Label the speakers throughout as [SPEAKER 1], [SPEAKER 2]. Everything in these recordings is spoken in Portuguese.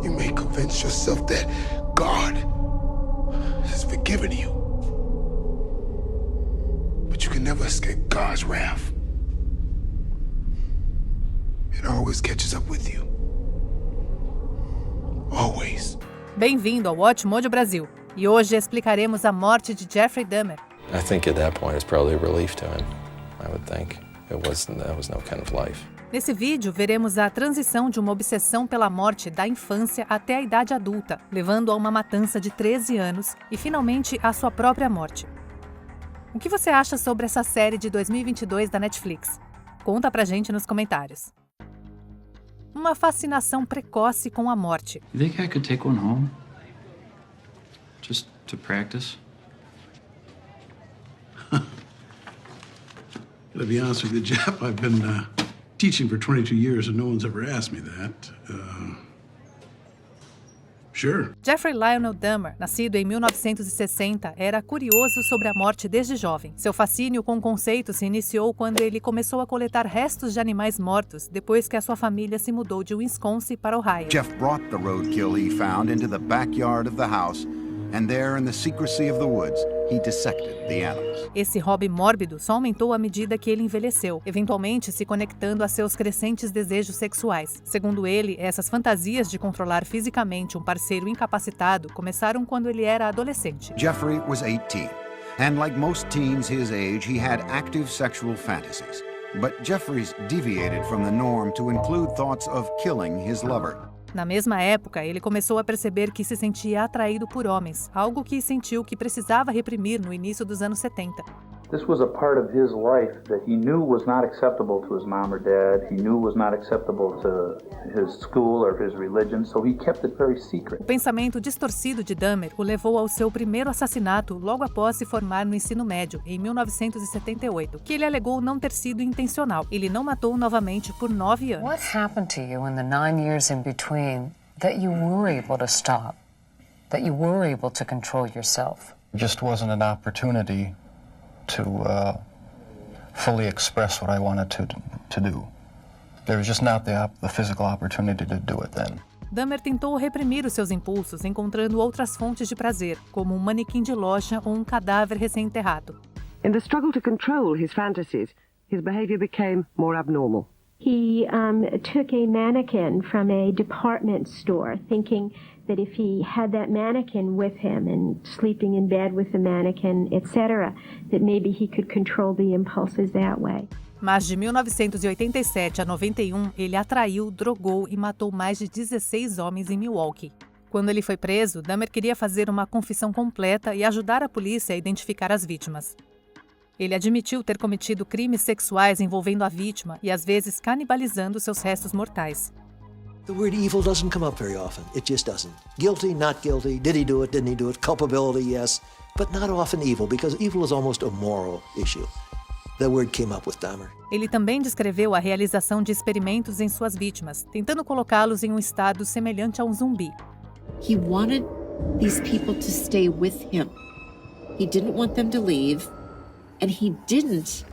[SPEAKER 1] You may convince yourself that God has forgiven you. But you can never escape God's wrath. It always catches up with you. Always.
[SPEAKER 2] Bem-vindo ao Watch Mojo Brasil. E hoje explicaremos a morte de Jeffrey Dahmer.
[SPEAKER 3] I think at that point it's probably a relief to him. I would think that was no kind of life.
[SPEAKER 2] Nesse vídeo, veremos a transição de uma obsessão pela morte da infância até a idade adulta, levando a uma matança de 13 anos e, finalmente, a sua própria morte. O que você acha sobre essa série de 2022 da Netflix? Conta pra gente nos comentários. Uma fascinação precoce com a morte.
[SPEAKER 4] You think I could take one home? Just to practice?
[SPEAKER 5] To be honest with you, Jeff, I've been teaching for 22 years and no one's ever asked me that. Sure.
[SPEAKER 2] Jeffrey Lionel Dahmer, nascido em 1960, era curioso sobre a morte desde jovem. Seu fascínio com o conceito se iniciou quando ele começou a coletar restos de animais mortos depois que a sua família se mudou de Wisconsin para Ohio.
[SPEAKER 6] Jeff brought the roadkill he found into the backyard of the house, and there in the secrecy of the woods, he dissected the animals.
[SPEAKER 2] Esse hobby mórbido só aumentou à medida que ele envelheceu, eventualmente se conectando a seus crescentes desejos sexuais. Segundo ele, essas fantasias de controlar fisicamente um parceiro incapacitado começaram quando ele era adolescente.
[SPEAKER 6] Jeffrey was 18, and like most teens his age, he had active sexual fantasies. But Jeffrey's deviated from the norm to include thoughts of killing his lover.
[SPEAKER 2] Na mesma época, ele começou a perceber que se sentia atraído por homens, algo que sentiu que precisava reprimir no início dos anos 70.
[SPEAKER 7] This was a part of his life that he knew was not acceptable to his mom or dad. He knew was not acceptable to his school or his religion, so he kept it very secret.
[SPEAKER 2] O pensamento distorcido de Dahmer o levou ao seu primeiro assassinato logo após se formar no ensino médio, em 1978, que ele alegou não ter sido intencional. Ele não matou novamente por 9 anos.
[SPEAKER 8] What happened to you in the 9 years in between that you were able to stop, that you were able to control yourself?
[SPEAKER 9] Just wasn't an opportunity to fully express what I wanted to do. There was just not the physical opportunity to do it then.
[SPEAKER 2] Dahmer tentou reprimir os seus impulsos, encontrando outras fontes de prazer, como um manequim de loja ou um cadáver recém-enterrado.
[SPEAKER 10] In the struggle to control his fantasies, his behavior became more abnormal.
[SPEAKER 11] He took a mannequin from a department store, thinking that if he had that mannequin with him and sleeping in bed with the mannequin, etc., that maybe he could control the impulses that way.
[SPEAKER 2] Mas de 1987 a 91, ele atraiu, drogou e matou mais de 16 homens em Milwaukee. Quando ele foi preso, Dahmer queria fazer uma confissão completa e ajudar a polícia a identificar as vítimas. Ele admitiu ter cometido crimes sexuais envolvendo a vítima e às vezes canibalizando seus restos mortais.
[SPEAKER 12] The word evil doesn't come up very often. It just doesn't. Guilty, not guilty. Did he do it, didn't he do it? Culpability, yes. But not often evil, because evil is almost a moral issue. That word came up with Dahmer.
[SPEAKER 2] Ele também descreveu a realização de experimentos em suas vítimas, tentando colocá-los em um estado semelhante a um zumbi.
[SPEAKER 13] He wanted these people to stay with him. He didn't want them to leave, and he didn't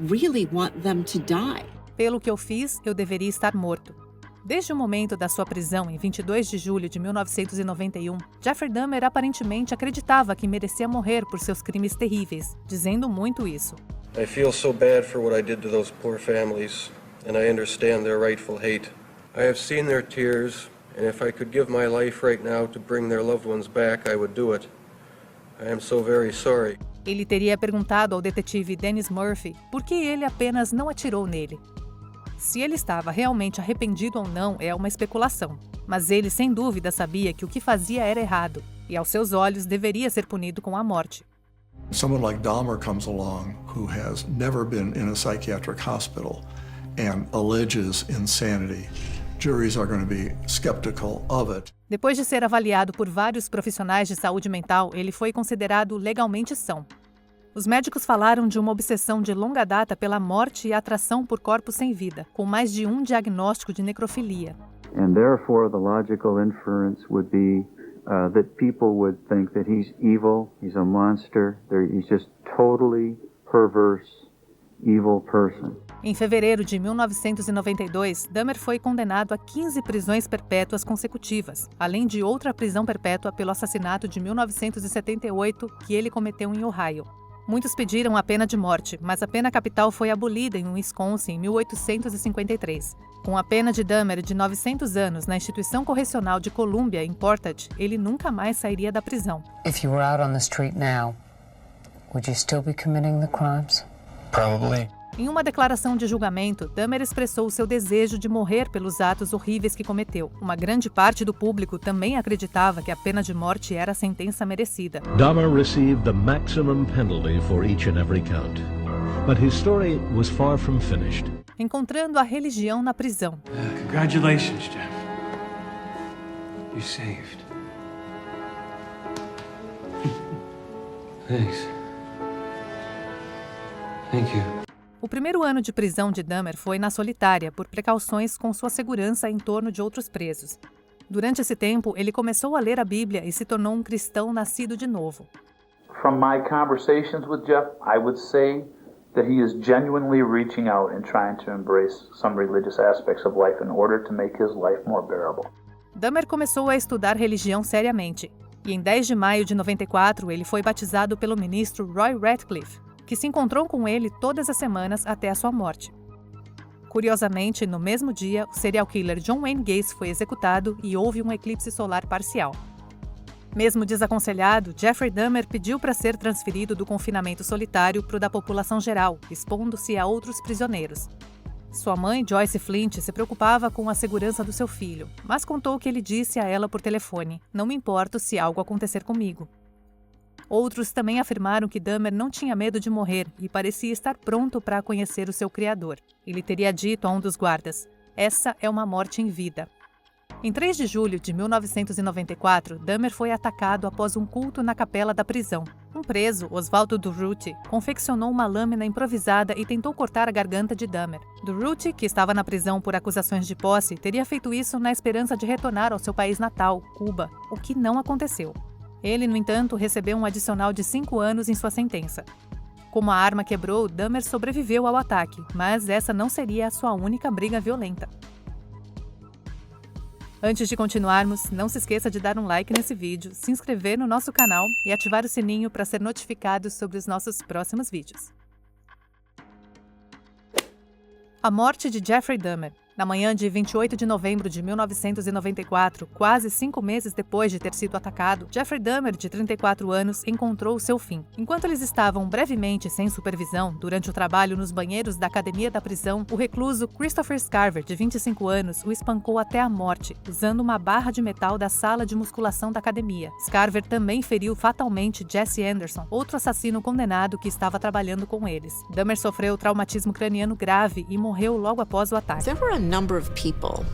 [SPEAKER 13] really want them to die.
[SPEAKER 2] Pelo que eu fiz, eu deveria estar morto. Desde o momento da sua prisão, em 22 de julho de 1991, Jeffrey Dahmer aparentemente acreditava que merecia morrer por seus crimes terríveis, dizendo muito isso.
[SPEAKER 14] I feel so bad for what I did to those poor families, and I understand their rightful hate. I have seen their tears, and if I could give my life right now to bring their loved ones back, I would do it. I am so very sorry.
[SPEAKER 2] Ele teria perguntado ao detetive Dennis Murphy por que ele apenas não atirou nele. Se ele estava realmente arrependido ou não é uma especulação, mas ele sem dúvida sabia que o que fazia era errado e aos seus olhos deveria ser punido com a morte.
[SPEAKER 15] Someone like Dahmer comes along who has never been in a psychiatric hospital and alleges insanity. Juries are going to be skeptical of it.
[SPEAKER 2] Depois de ser avaliado por vários profissionais de saúde mental, ele foi considerado legalmente são. Os médicos falaram de uma obsessão de longa data pela morte e atração por corpos sem vida, com mais de um diagnóstico de necrofilia.
[SPEAKER 7] And therefore the logical inference would be that people would think that he's evil, he's a monster, he's just totally perverse, evil person.
[SPEAKER 2] Em fevereiro de 1992, Dahmer foi condenado a 15 prisões perpétuas consecutivas, além de outra prisão perpétua pelo assassinato de 1978 que ele cometeu em Ohio. Muitos pediram a pena de morte, mas a pena capital foi abolida em Wisconsin em 1853. Com a pena de Dahmer de 900 anos na instituição correcional de Columbia, em Portage, ele nunca mais sairia da prisão.
[SPEAKER 8] If you were out on the street now, would you still be committing the crimes?
[SPEAKER 9] Probably.
[SPEAKER 2] Em uma declaração de julgamento, Dahmer expressou seu desejo de morrer pelos atos horríveis que cometeu. Uma grande parte do público também acreditava que a pena de morte era a sentença merecida.
[SPEAKER 16] Dahmer received the maximum penalty for each and every count. But his story was far from finished.
[SPEAKER 2] Encontrando a religião na prisão.
[SPEAKER 4] Congratulations, Jeff. You're saved. Thanks. Thank you.
[SPEAKER 2] O primeiro ano de prisão de Dahmer foi na solitária, por precauções com sua segurança em torno de outros presos. Durante esse tempo, ele começou a ler a Bíblia e se tornou um cristão nascido de novo.
[SPEAKER 7] From my conversations with Jeff, I would say that he is genuinely reaching out and trying to embrace some religious aspects of life in order to make his life more bearable.
[SPEAKER 2] Dahmer começou a estudar religião seriamente, e em 10 de maio de 94 ele foi batizado pelo ministro Roy Ratcliffe, que se encontrou com ele todas as semanas até a sua morte. Curiosamente, no mesmo dia, o serial killer John Wayne Gacy foi executado e houve um eclipse solar parcial. Mesmo desaconselhado, Jeffrey Dahmer pediu para ser transferido do confinamento solitário para o da população geral, expondo-se a outros prisioneiros. Sua mãe, Joyce Flint, se preocupava com a segurança do seu filho, mas contou que ele disse a ela por telefone: "Não me importo se algo acontecer comigo." Outros também afirmaram que Dahmer não tinha medo de morrer e parecia estar pronto para conhecer o seu criador. Ele teria dito a um dos guardas: "Essa é uma morte em vida." Em 3 de julho de 1994, Dahmer foi atacado após um culto na capela da prisão. Um preso, Oswaldo Durruti, confeccionou uma lâmina improvisada e tentou cortar a garganta de Dahmer. Durruti, que estava na prisão por acusações de posse, teria feito isso na esperança de retornar ao seu país natal, Cuba, o que não aconteceu. Ele, no entanto, recebeu um adicional de 5 anos em sua sentença. Como a arma quebrou, Dahmer sobreviveu ao ataque, mas essa não seria a sua única briga violenta. Antes de continuarmos, não se esqueça de dar um like nesse vídeo, se inscrever no nosso canal e ativar o sininho para ser notificado sobre os nossos próximos vídeos. A morte de Jeffrey Dahmer. Na manhã de 28 de novembro de 1994, quase 5 meses depois de ter sido atacado, Jeffrey Dahmer, de 34 anos, encontrou seu fim. Enquanto eles estavam brevemente sem supervisão, durante o trabalho nos banheiros da academia da prisão, o recluso Christopher Scarver, de 25 anos, o espancou até a morte, usando uma barra de metal da sala de musculação da academia. Scarver também feriu fatalmente Jesse Anderson, outro assassino condenado que estava trabalhando com eles. Dahmer sofreu traumatismo craniano grave e morreu logo após o ataque.
[SPEAKER 17] Number of people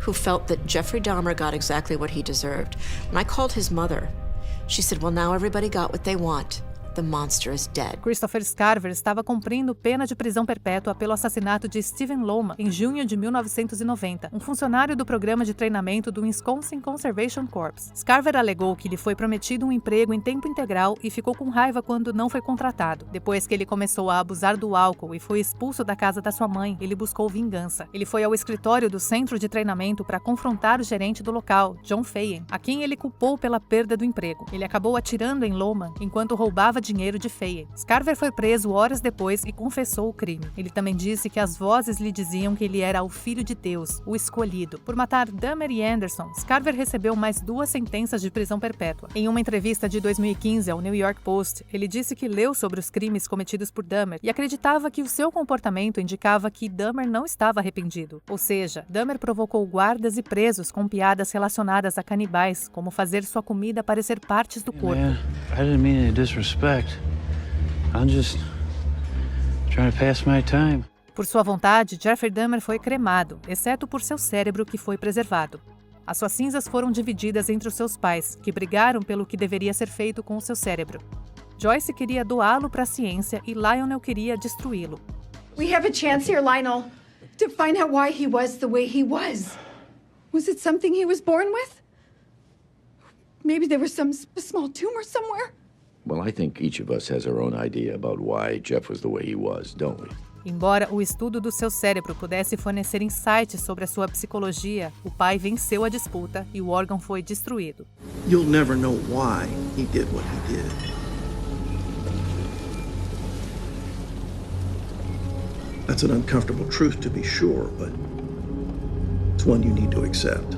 [SPEAKER 17] who felt that Jeffrey Dahmer got exactly what he deserved. When I called his mother, she said, "Well, now everybody got what they want. The monster is dead."
[SPEAKER 2] Christopher Scarver estava cumprindo pena de prisão perpétua pelo assassinato de Steven Loma em junho de 1990, um funcionário do programa de treinamento do Wisconsin Conservation Corps. Scarver alegou que lhe foi prometido um emprego em tempo integral e ficou com raiva quando não foi contratado. Depois que ele começou a abusar do álcool e foi expulso da casa da sua mãe, ele buscou vingança. Ele foi ao escritório do centro de treinamento para confrontar o gerente do local, John Feyen, a quem ele culpou pela perda do emprego. Ele acabou atirando em Loma enquanto roubava dinheiro de Feyen. Scarver foi preso horas depois e confessou o crime. Ele também disse que as vozes lhe diziam que ele era o filho de Deus, o escolhido. Por matar Dahmer e Anderson, Scarver recebeu mais 2 sentenças de prisão perpétua. Em uma entrevista de 2015 ao New York Post, ele disse que leu sobre os crimes cometidos por Dahmer e acreditava que o seu comportamento indicava que Dahmer não estava arrependido. Ou seja, Dahmer provocou guardas e presos com piadas relacionadas a canibais, como fazer sua comida parecer partes do corpo.
[SPEAKER 4] I didn't mean any disrespect. I'm just trying to pass my time.
[SPEAKER 2] Por sua vontade, Jeffrey Dahmer foi cremado, exceto por seu cérebro, que foi preservado. As suas cinzas foram divididas entre os seus pais, que brigaram pelo que deveria ser feito com o seu cérebro. Joyce queria doá-lo para a ciência e Lionel queria destruí-lo.
[SPEAKER 18] We have a chance here, Lionel, to find out why he was the way he was. Was it something he was born with? Maybe there was some small tumor somewhere?
[SPEAKER 19] Well, I think each of us has our own idea about why Jeff was the way he was, don't we?
[SPEAKER 2] Embora o estudo do seu cérebro pudesse fornecer insights sobre a sua psicologia, o pai venceu a disputa e o órgão foi destruído.
[SPEAKER 19] You'll never know why he did what he did. That's an uncomfortable truth to be sure, but it's one you need to accept.